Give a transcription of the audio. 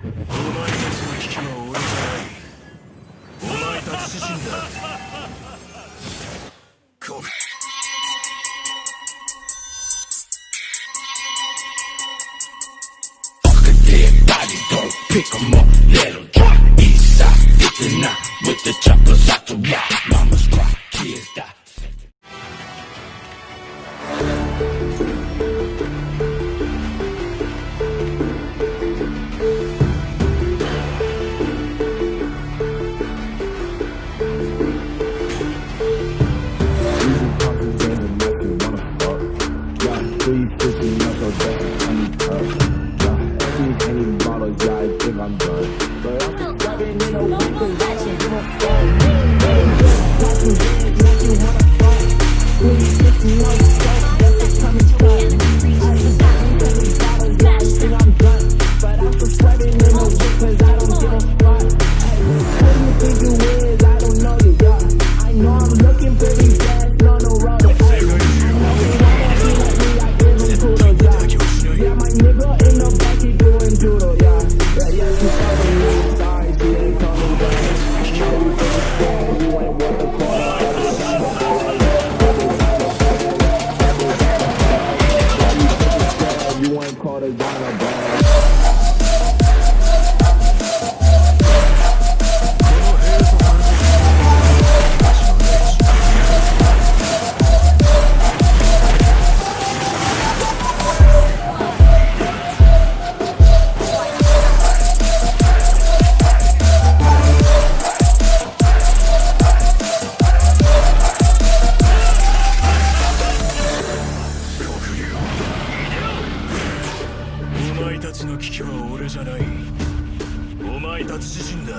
お前たちの危機は俺じゃない。お前たち自身だ。こう。Fuck a dead body, don't pick 'em up, let 'em drop. East side, 59 with the choppers out the rock. Mamas cry, kids die. I'm done. But I'm driving in a way cause I don't give a fuck. Like you did, like you wanna fuck. Please take me no fuck, that's a coming spot. I just got me every dollar, yeah, I think I'm done. But I'm just driving in a way cause I don't give a fuck. Hey, who do you think you is? I don't know you, yeah. I know I'm looking very bad, no, no, road. Hey, no, you wanna be like me, I give him kudos, yeah. Yeah, my nigga in the back, he doing doodle, yeah. Yeah, she telling me sorry, she ain't coming back. You ain't worth the quarter. You ain't called a Ghana bag.お前たちの危機は俺じゃない。お前たち自身だ。